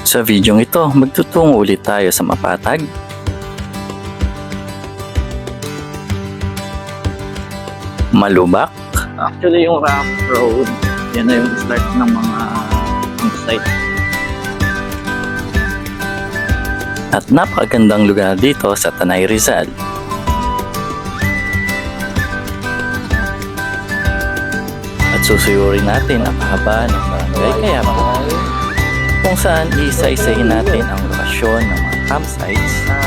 Sa videong ito, magtutungo ulit tayo sa Mapatag. Malubak. Actually, yung rough road, yan na yung start ng mga campsite. At napakagandang lugar dito sa Tanay Rizal. At susuyurin natin ang haba ng Barangay Kayabay, kung saan isa-isahin natin ang lokasyon ng mga campsites sa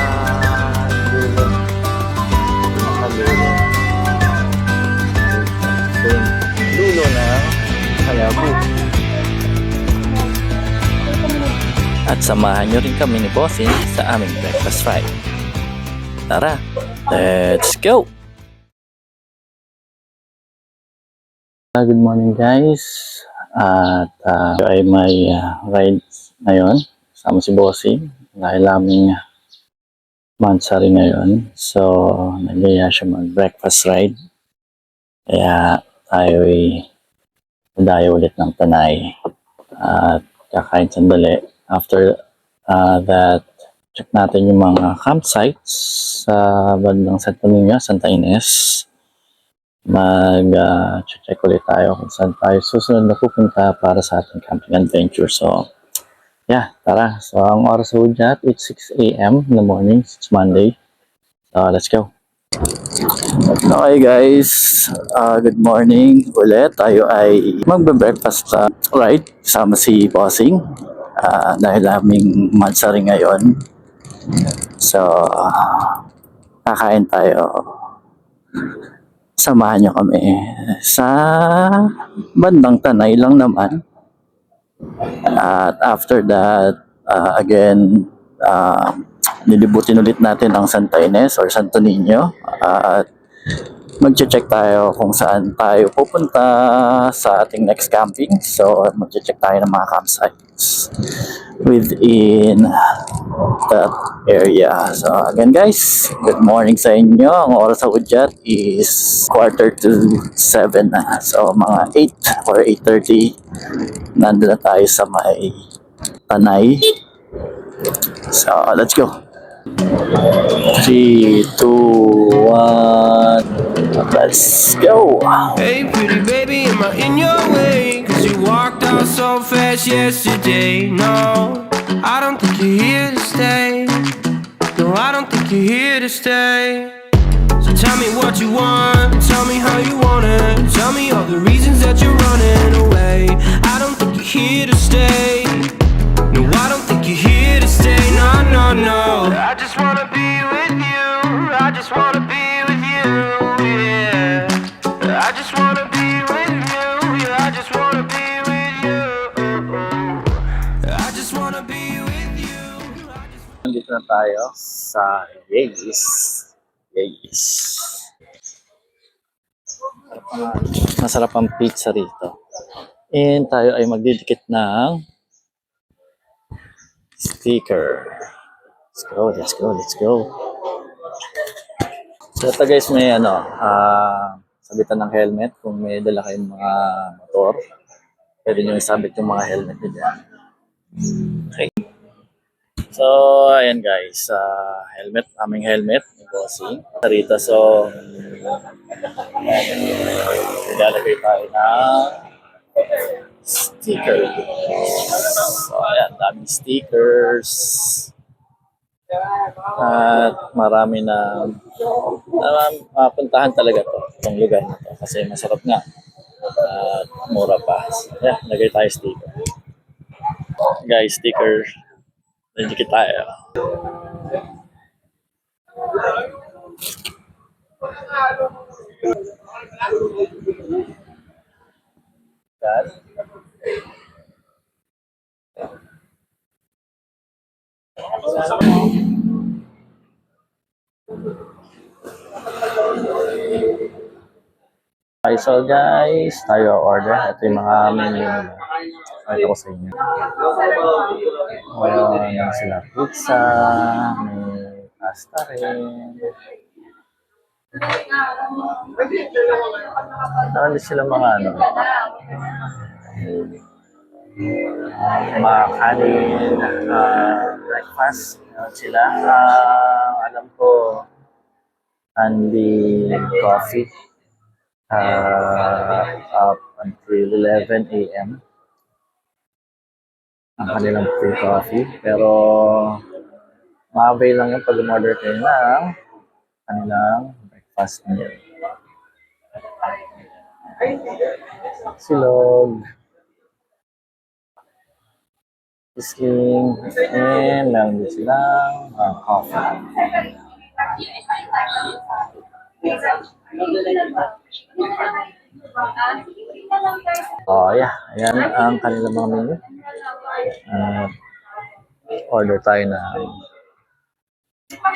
dulo ng Kalabu. At samahan nyo rin kami ni Bossing sa aming breakfast ride. Tara, let's go! Good morning guys. At ay may ride ngayon. Sama si Bossing. Dahil aming mansari ngayon. So, nagaya siya mag-breakfast ride. Kaya tayo ay dayo ulit ng Tanay. At kakain sandali. After that, check natin yung mga campsites sa bandang Santo Niño, Santa Ines. Mag-check ulit tayo kung saan tayo susunod na pupunta para sa ating camping adventure. So, yeah, tara. So, ang oras sa Hudyat, it's 6 a.m. in the morning. It's Monday. So, let's go. Okay guys, good morning ulit. Tayo ay magbe-breakfast ride kasama si Bossing. Dahil aming mansari ngayon. So, kakain tayo. Samahan nyo kami sa bandang Tanay lang naman. At after that, again, nilibutin ulit natin ang Santa Ines or Santo Niño. At mag-check tayo kung saan tayo pupunta sa ating next camping. So, mag-check tayo ng mga campsites within that area. So, again guys, good morning sa inyo. Ang oras sa Hudyat is 6:45 na. So, mga 8 or 8:30, nandun na tayo sa may Tanay. So, let's go. 3, 2, 1, let's go. Hey pretty baby, am I in your way? Cause you walked out so fast yesterday. No, I don't think you're here to stay. No, I don't think you're here to stay. So tell me what you want, tell me how you want it. Tell me all the reasons that you're running away. I don't think you're here to stay. No, I don't think you're here to stay. No, no, no. I just wanna be with you. I just wanna be with you, yeah. I just wanna be with you. Yeah, I just wanna be with you. I just wanna be with you. Nandito na tayo sa Yeis. Masarap ang pizza rito. And tayo ay magdidikit ng sticker. Let's go. So ito guys, may sabitan ng helmet. Kung may dala kayong mga motor, pwede nyo isabit yung mga helmet nyo dyan. Okay. So, ayan guys, aming helmet, yung Bossing. Rito, so, ilalagay tayo na sticker. So, ayan, daming stickers. At marami na mapuntahan talaga itong lugar na to kasi masarap nga at mura pa. Yeah, lagay tayo sticker. Guys, sticker. Nandikit tayo. Okay, so guys, tayo order. Ito yung mga menu. Ito ko sa inyo. Ayan sila. Pizza, may pasta rin. Nakali sila mga Kumakain, breakfast. Sila, alam ko, only coffee up until 11 a.m. ang kanilang free coffee. Pero ma-avail lang yung pag order kayo ng kanilang breakfast meal. Silog, sisling, and meron din silang coffee. Yeah. Ayan ang kanilang mga menu. Order tayo ng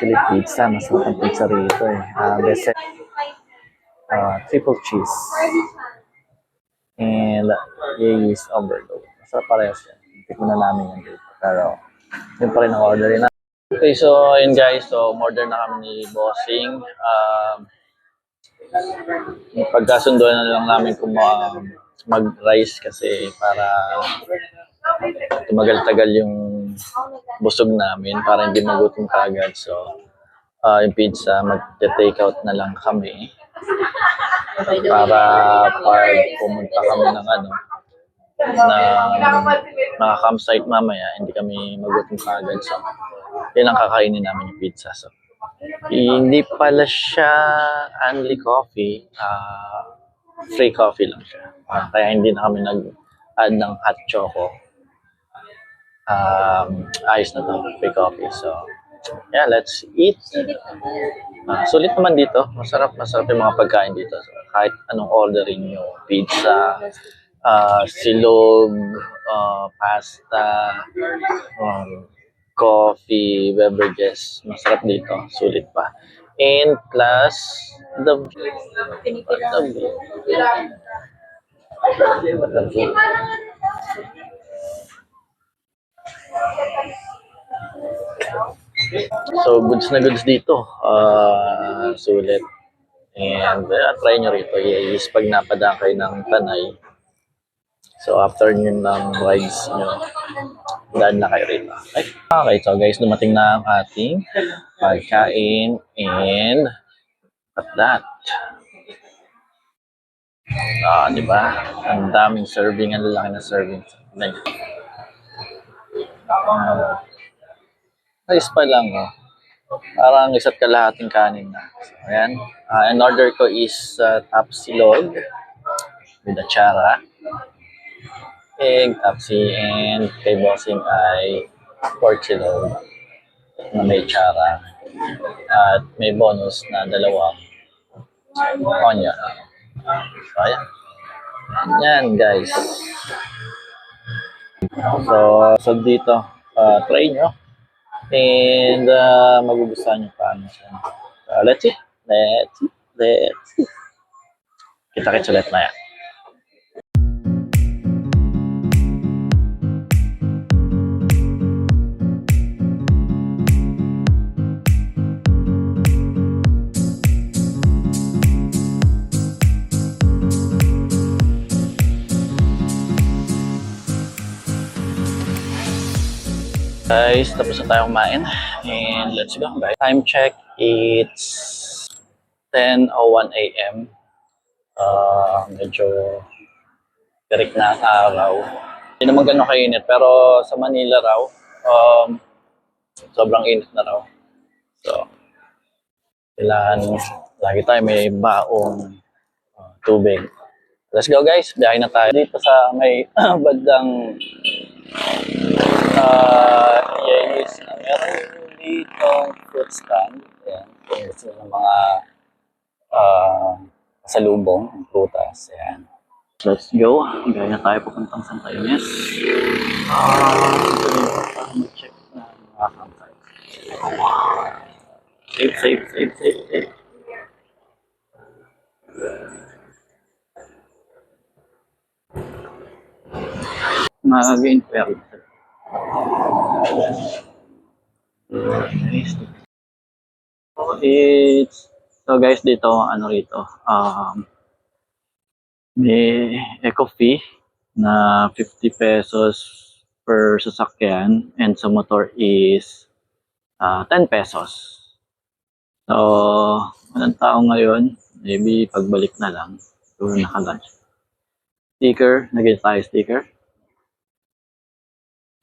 chili pizza. Masarap ang pizza rito eh. Best triple cheese. And Ye's overload. Masarap parehas yan. Tikman na namin yan dito. Pero yun pa rin ang orderin na. Okay, so yun guys. So order na kami ni Bossing. Pagkasunduan na lang namin kung mag-rice kasi para tumagal-tagal yung busog namin para hindi magutom kagad. So, yung pizza, mag-take out na lang kami para pag pumunta kami ng mga campsite mamaya, hindi kami magutom kagad. So, yun ang kakainin namin yung pizza. So, hindi pala siya only coffee, free coffee lang siya. Kaya hindi na kami nag-add ng hot choco. Ayos na to, free coffee. So, yeah, let's eat. Sulit naman dito. Masarap yung mga pagkain dito. So, kahit anong orderin nyo, pizza, silog, pasta, coffee, beverages, masarap dito. Sulit pa. And plus, the view. So, goods na goods dito. Sulit. And try nyo rito. Yes, pag napadaan kayo ng Tanay. So, after nyo ng rides nyo, daan na kayo rito. Okay, so guys, dumating na ang ating pagkain. And, at that. Diba? Ang daming serving. Ang lalaki na serving. Nice pa lang, oh. Parang isa't kalahating kanin na. So, ayan. An order ko is tapsilog with achara. Egg, tapsi, and kay Bossing ay pork silog na may chara. At may bonus na dalawang onion. So, ayan. Yan, guys. So dito, try nyo. And magugustuhan nyo paano siya. Let's see. Kita-kits ulit na yan. Guys, tapos na tayo kumain. And let's go, guys. Time check, it's 10:01 a.m. Medyo tirik na ang araw. Hindi naman gano'ng kainit, pero sa Manila raw, sobrang init na raw. So, kailangan lagi tayo may baong tubig. Let's go, guys. Biyahe na tayo dito sa may bandang yes, meron dito fruit stand. Ayan. Gusto ng mga pasalubong, prutas. Ayan. Let's go. Gaya na tayo pupuntang Santa Ines. Ito din para mag-check na mga campsite. Safe. Mag-inquire. So guys, dito ano rito, may eco fee na 50 pesos per sasakyan and sa motor is 10 pesos. So, walang tao ngayon. Maybe pagbalik na lang. Siguro naka-lunch. Sticker. Nagyan tayo sticker.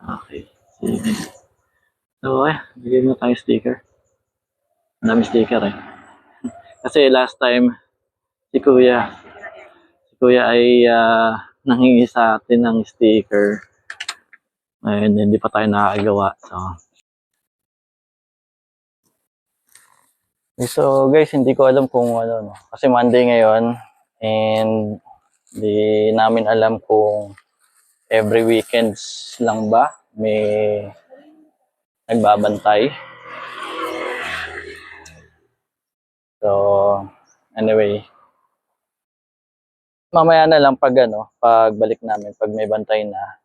Okay. Sige. So, bigyan mo tayo sticker. Ang dami sticker eh. Kasi last time, si Kuya ay nanghingi sa atin ng sticker. And hindi pa tayo nakakagawa. So guys, hindi ko alam kung ano, no? Kasi Monday ngayon and di namin alam kung every weekends lang ba may nagbabantay. So anyway, mamaya na lang pag pagbalik namin, pag may bantay na,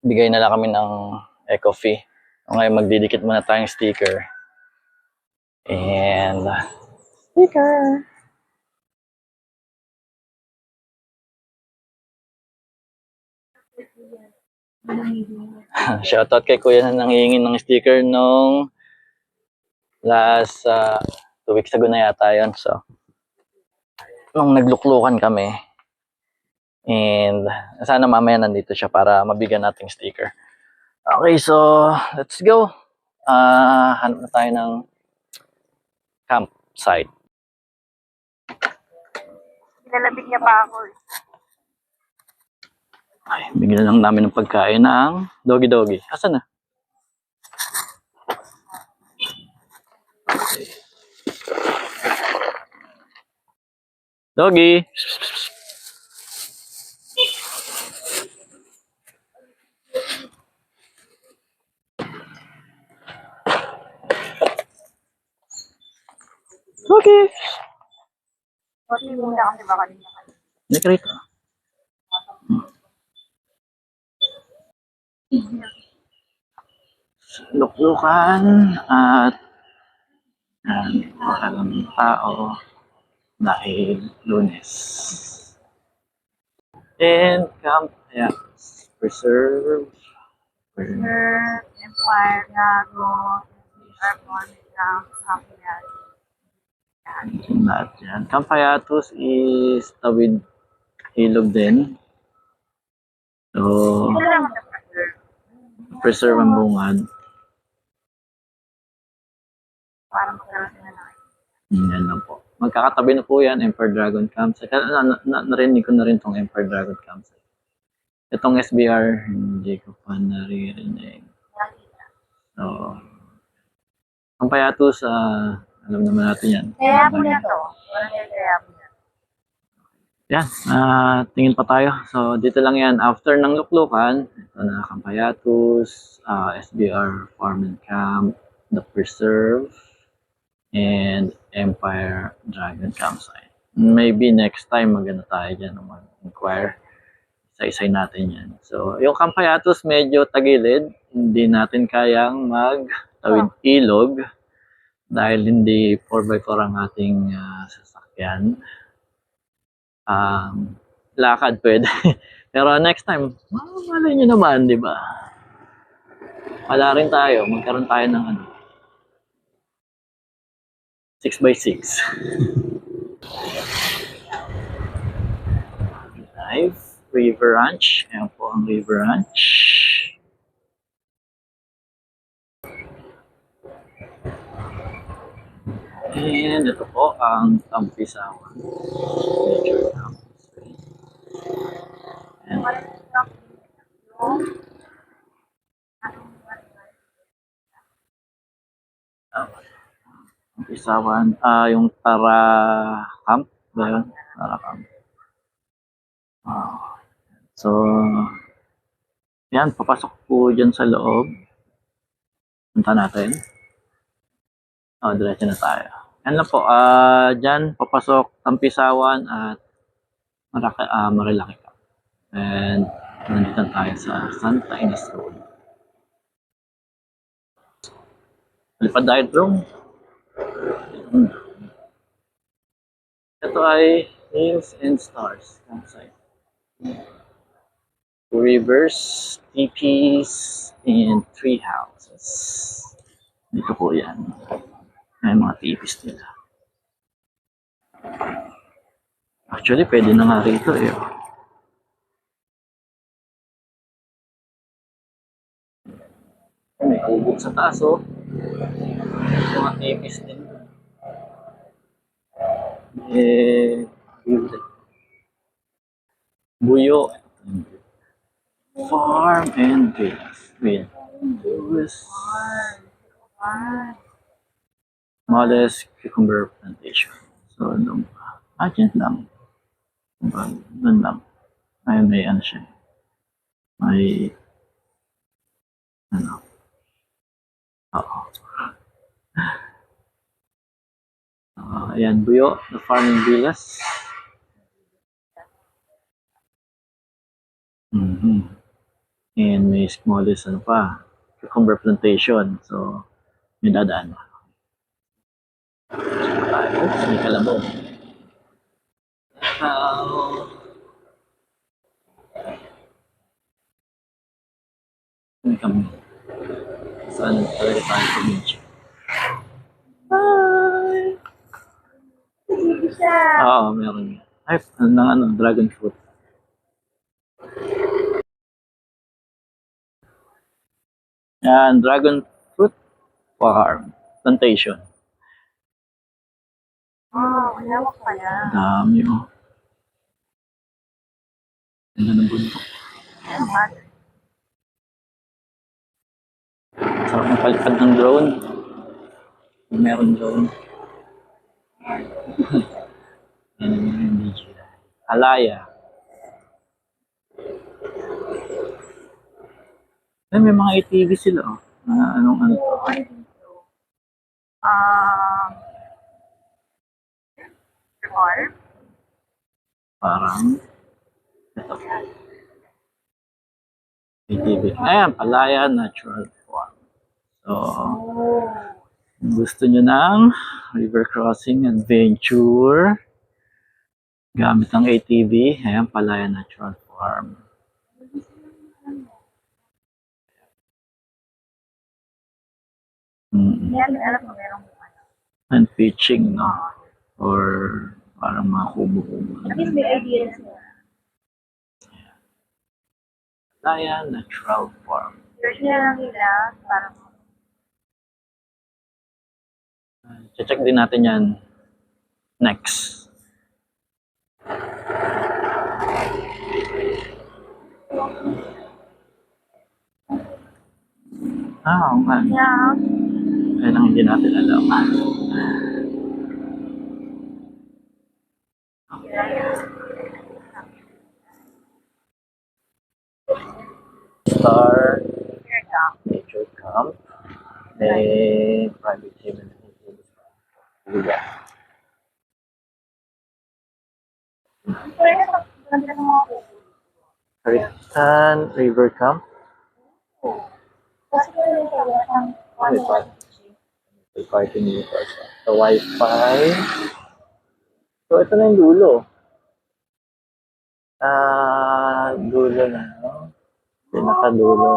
bigay na lang kami ng eco fee. So, ngayon magdidikit muna tayong sticker. And sticker. Shoutout kay Kuya na nanghihingi ng sticker nung last 2 weeks ago na yata yun. So, nung nagluklukan kami. And sana mamaya nandito siya para mabigyan nating sticker. Okay, so let's go. Hanap na tayo ng campsite. Nilalabig niya pa ako. Ay, bigyan lang namin ng pagkain ng doggy. Asan na? Doggy! Doggy! Kasi muna kasi baka niya kayo. Halika rito. Luklukan at walang tao dahil Lunes. And camp, preserve. Empire, Gago, Airport, Happiness. Lahat yan. Campayatus is tawid ilog din. So, Ito lang ang preserve. preserve ang bungad. Para magkaroon sila na. Yan lang po. Magkakatabi na po yan, Emperor Dragon Campsite. Narinig ko na rin tong Emperor Dragon Campsite. Itong SBR, hindi ko pa naririnig. So, Campayatus, alam naman natin yan. Kaya po na to. Kaya po na. Yan, tingin pa tayo. So, dito lang yan. After ng luklukan, ito na Campayatus, SBR Farm and Camp, The Preserve, and Empire Dragon Campsite. Maybe next time maganda tayo dyan o mag-inquire. Isa-isay natin yan. So, yung Campayatus medyo tagilid. Hindi natin kayang mag-tawid ilog dahil hindi 4x4 ang ating sasakyan. Lakad pwede. Pero next time, malay nyo naman, di ba? Wala rin tayo. Magkaroon tayo ng 6x6. Live, River Ranch. Ayan po ang River Ranch. And ito po ang Tampisawan. Nature Campus. And Tampisawan, yung Tara Camp ba yun? Tara Camp. So, yan, papasok po dyan sa loob. Punta natin. Diretso na tayo. Yan lang po, dyan, papasok, Tampisawan at Marilaki Camp. And, nandito tayo sa Santa Ines Road. Lipad tayo drone. Ito ay Hills and Stars campsite. rivers, teepees, and tree houses. Dito po yan. May mga teepees nila. Actually, pwede na nga rito eh. May kubo sa taas oh. May mga teepees din. Buyo. Farm and villas. With modest cucumber plantation. So, dyan lang. Doon lang. Ayun, may ano siya. May ano. Oo. Ayan, Buyo, the farming villas. And may smallest ano pa, cucumber plantation. So, may dadaan. Oops, may kalabaw. Ano kami? Saan talaga tayo sa beach? Hi! Oo, meron. Ay, dragon fruit. Yan, dragon fruit farm, plantation. Malawak pala. Dami oh. Ganda ng bundok. Sarap ng palipad ng drone. Meron drone. Yan yung DJ. Alaya. Ay, may mga ATV sila oh. Anong ano to? Farm? Parang ito. ATV. Ayan, Palaya Natural Farm. So, kung gusto nyo ng river crossing adventure gamit ang ATV, ayan, Palaya Natural Farm. Yan, alam mo, meron mo ano. And pitching, no? Or parang mga kubo-kubo. At least may idea na sila. Palaya Natural Farm. Search na lang nila, parang Check din natin yan next. Oo nga. yeah. Kaya lang hindi natin alam. Star Nature Camp. May private gym. Diba? Ganda ng mga kubo. Karitan River Camp. Kasi kung yung kaya ang May parking dito. The Wi-Fi. So, ito na yung dulo. Dulo na. No? Pinakadulo.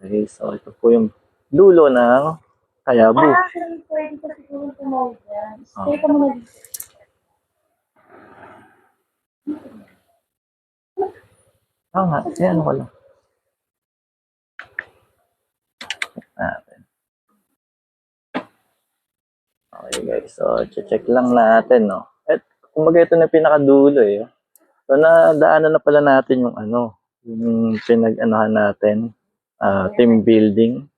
Okay, so ito po yung dulo ng Kayabu. actually, pwede ko siguro tumawag yan. Stay ka muna dito. Oo nga, ano ko lang. Natin. Okay guys, so check lang natin, no. At kumbaga ito na yung pinakadulo eh. So nadaanan na pala natin yung ano, yung pinag-anohan natin, team building.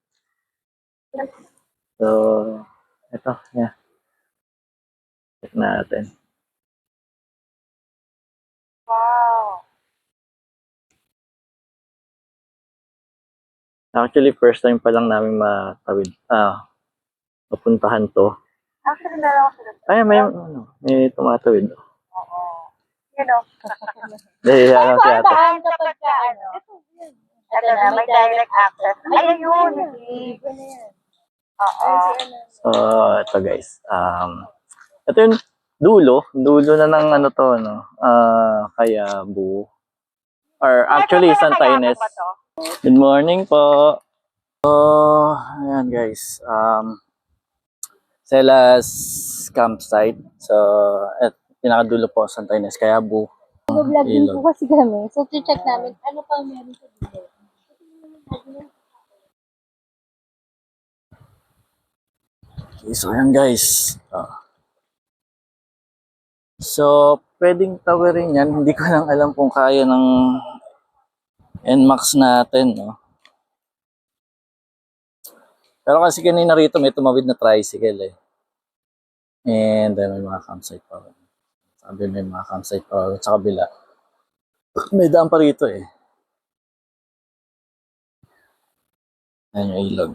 So, ito, yeah. Check natin. Wow. Actually, first time pa lang namin matawid, mapuntahan to. Actually, meron ako sila. Ay, may tumatawid. Oo. You know. Dahil lang si ate. Saan kapag ka, ano? Ito na, may direct access. Ayun yun. Oo. So, ito guys. Ito yung dulo na ng ano to, no? Kayabu. Or actually, Ay, Santa kaya Ines. ba to? Good morning po. So, ayan guys. Selas campsite. So, pinakadulo po, Santa Ines, Kayabu. Nag-vlog din po Ilog. kasi kami. So, check namin ano pang meron sa dito. Okay, so ayan guys. So, pwedeng tawirin yan. Hindi ko lang alam kung kaya ng NMAX natin, no? Pero kasi kanina rito may tumawid na tricycle eh. And then may mga campsite pa rin. Sabi may mga campsite pa rin sa kabila. May daan pa rito eh. Ayan yung ilog.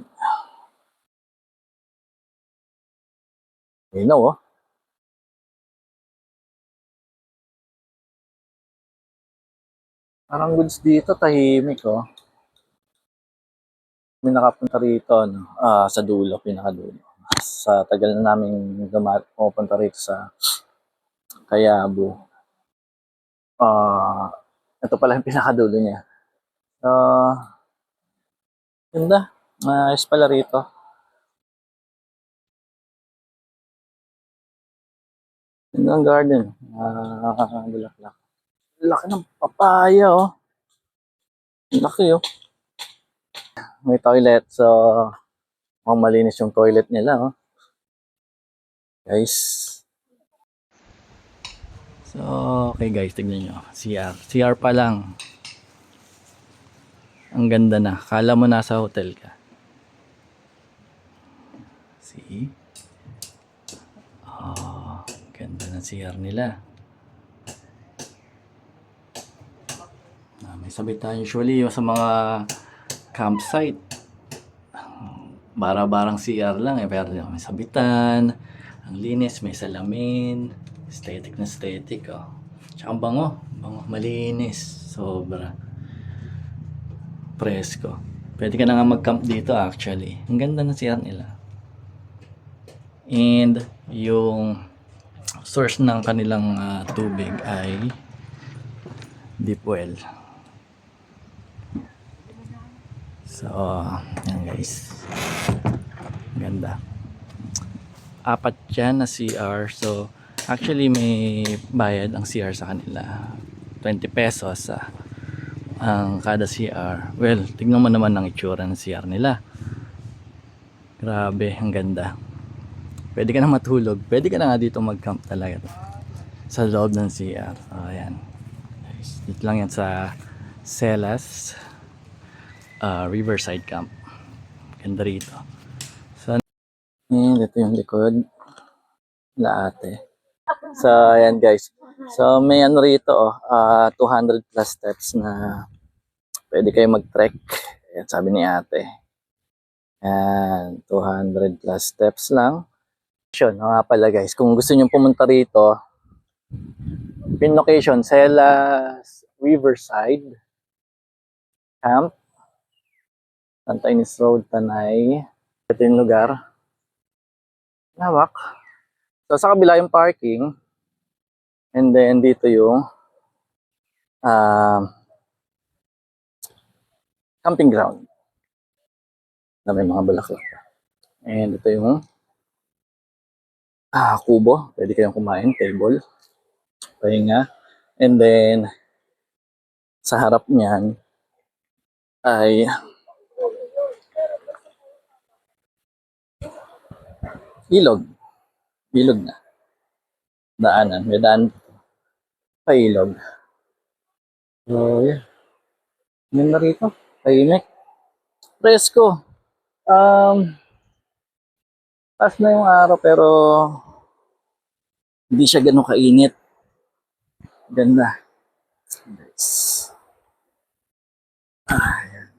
You know, oh. Parang goods dito, tahimik, oh. May nakapunta rito, no? Sa dulo, pinakadulo. Sa tagal na namin pumunta rito sa Kayabu. Ito pala yung pinakadulo niya. Ganda. Ayos pala rito. Ganda ang garden. Bulaklak. Laki ng papaya, oh. Laki, oh. May toilet, so mukhang malinis yung toilet nila, oh. Guys. So, okay guys, tignan nyo. CR. CR pa lang. Ang ganda na. Kala mo nasa hotel ka. See? Oh, ganda ng CR nila. May sabitan usually yung sa mga campsite. Bara-barang CR lang eh. Pero may sabitan. Ang linis, may salamin. Aesthetic na aesthetic, oh. Tsaka ang bango. Bango, malinis. Sobra. Presko. Pwede ka na nga mag-camp dito actually. Ang ganda ng CR nila. And yung source ng kanilang tubig ay deep well. So, yan guys. Ganda. 4 yan na CR. So, actually may bayad ang CR sa kanila. 20 pesos ang kada CR. Well, tignan mo naman ang itsura ng CR nila. Grabe, ang ganda. Pwede ka na matulog. Pwede ka na nga dito mag-camp talaga. Sa loob ng CR. Ayan. Dito lang yan sa Selas Riverside Camp. Ganda rito. So, ito yung likod. Laate. So, ayan guys. So, may ano rito, 200 plus steps na pwede kayo mag-trek. Ayan, sabi ni ate. Ayan, 200 plus steps lang. Nga pala guys, kung gusto nyo pumunta rito, pin location, Selas Riverside Camp, Santa Ines Road, Tanay. Ito yung lugar. Lawak. So, sa kabila yung parking. And then, dito yung camping ground na may mga bulaklak. And ito yung kubo. Pwede kayong kumain, table. Pahinga. And then, sa harap niyan ay ilog. Ilog na. Daanan. May daan pa ilog. So, yeah. Yun na rito. Tahimik. Presko. Pas na yung araw pero hindi siya ganun kainit. Ganda. Guys. Ayan.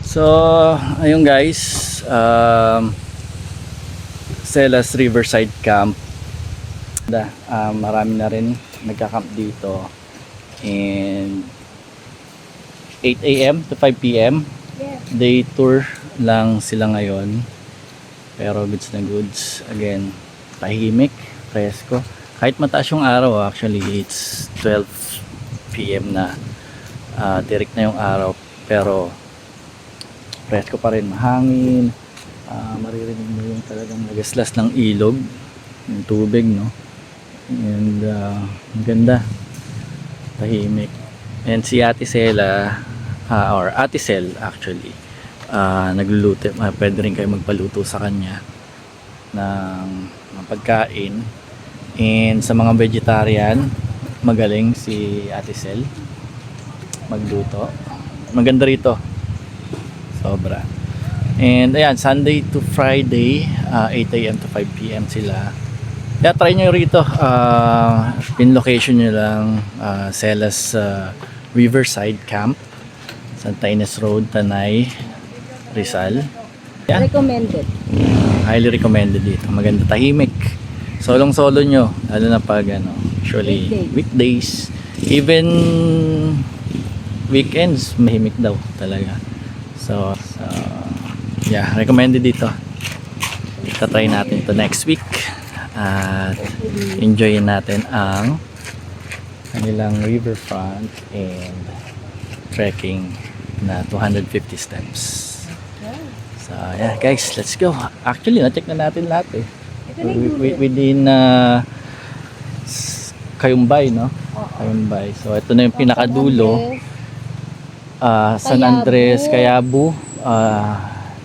So, ayun guys. Selas Riverside Camp. Marami na rin nagka-camp dito. And 8 a.m. to 5 p.m. Yes. Day tour lang sila ngayon. Pero goods na goods. Again, tahimik, presko. Kahit mataas yung araw, actually it's 12 PM na. Tirik na yung araw, pero presko pa rin, mahangin. Maririnig mo yung talagang nagaslas ng ilog, yung tubig, no? And ang ganda, tahimik. And si Ate Sela, or Ate Sel actually, nagluluto. Pwede rin kayo magpaluto sa kanya ng pagkain. And sa mga vegetarian, magaling si Ate Sel magluto. Maganda rito, sobra. And ayan, Sunday to Friday, 8 AM to 5 PM sila. Kaya try nyo rito. Pin location nyo lang, Selas Riverside Camp, Santa Ines Road, Tanay, Rizal. Yan. Recommended. Highly recommended dito. Maganda, tahimik. Solong-solo nyo, lalo na pag usually weekdays, even weekends, mahimik daw talaga. So yeah, recommended dito. Try natin to next week at enjoyin natin ang kanilang riverfront and trekking na 250 steps. So yeah guys, let's go. Actually, na-check na natin lahat eh. Within Kayumbay, no? Kayumbay. So ito na yung pinakadulo. San Andres, Kayabu.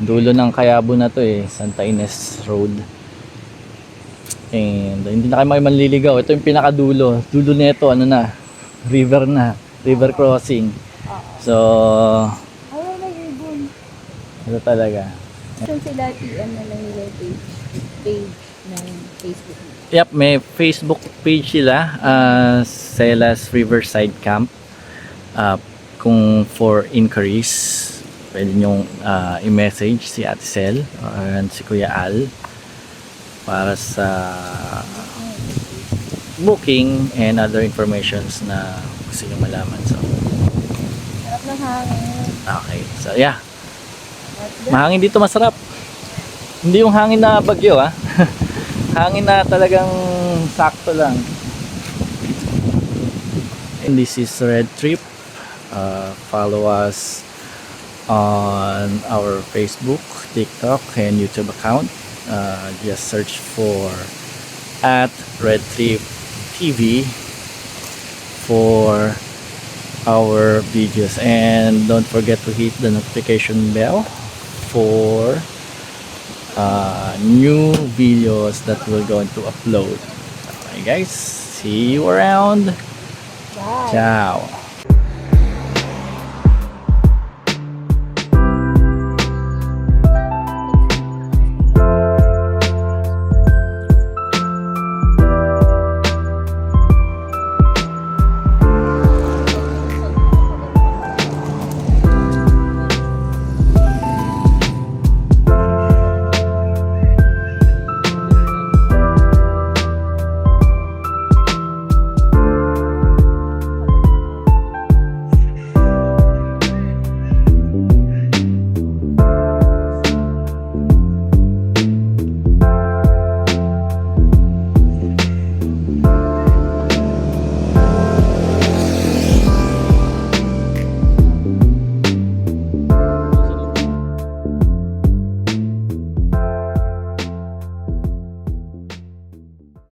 Dulo ng Kayabu na to eh, Santa Ines Road. And hindi na kayo manliligaw. Ito yung pinakadulo. Dulo nito, ano na, river na, river crossing. So, ito talaga. Saan sila PM na lang nila page ng Facebook? Yep, may Facebook page sila, Selas Riverside Camp. Kung for inquiries, pwede nyong i-message si Ate Sel and si Kuya Al para sa booking and other informations na gusto nyo malaman. So, Sarap ng hangin. okay. So, yeah. Mahangin dito, masarap. Hindi yung hangin na bagyo, ha. Hangin na talagang sakto lang. And this is Red Trip. Follow us on our Facebook, TikTok, and YouTube account. Just search for @RedTripTV for our videos, and don't forget to hit the notification bell for new videos that we're going to upload. Okay guys, see you around. Bye. Ciao.